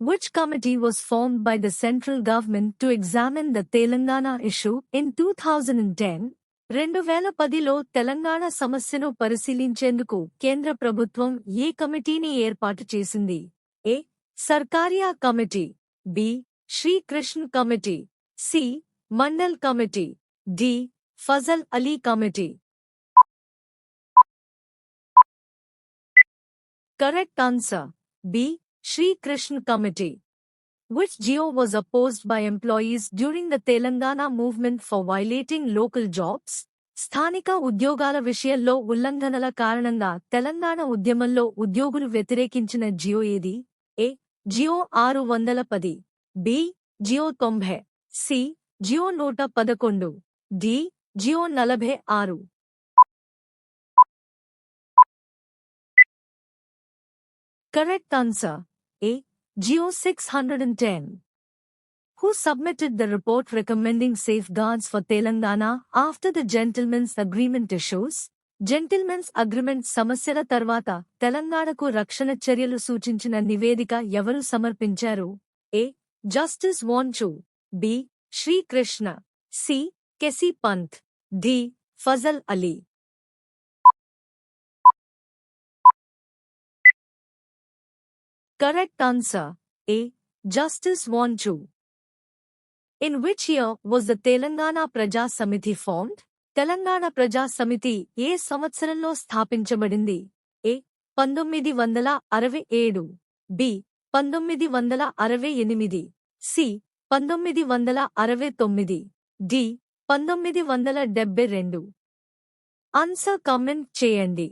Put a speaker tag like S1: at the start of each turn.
S1: Which committee was formed by the central government to examine the Telangana issue in 2010? 2010లో Telangana సమస్యను పరిశీలించేందుకు కేంద్ర ప్రభుత్వం ఏ కమిటీని ఏర్పాటు చేసింది? A. Sarkaria committee, B. Srikrishna committee, C. Mandal committee, D. Fazal Ali committee. Correct answer, B. Shri Krishna Committee. Which GO was opposed by employees during the Telangana movement for violating local jobs? స్థానిక ఉద్యోగాల విషయంలో ఉల్లంఘనల కారణంగా తెలంగాణ ఉద్యమంలో ఉద్యోగులు వ్యతిరేకించిన జియో ఏది? A. GO 610, B. GO 90, C. GO 111, D. GO 46. Correct answer, A. Geo 610. Who submitted the report recommending safeguards for Telangana after the Gentleman's Agreement issues? Gentleman's Agreement సమస్యల తర్వాత తెలంగాణకు రక్షణ చర్యలు సూచించిన నివేదిక ఎవరు సమర్పించారు? A. Justice Wanchu, B. Shri Krishna, C. Kesi Pant, D. Fazal Ali. Correct answer, A. Justice Wanchu. In which year was the Telangana Praja Samiti formed? Telangana ప్రజా సమితి ఏ సంవత్సరంలో స్థాపించబడింది? A. 1967, B. 1968, C. 1969, D. 1972. Answer comment చేయండి.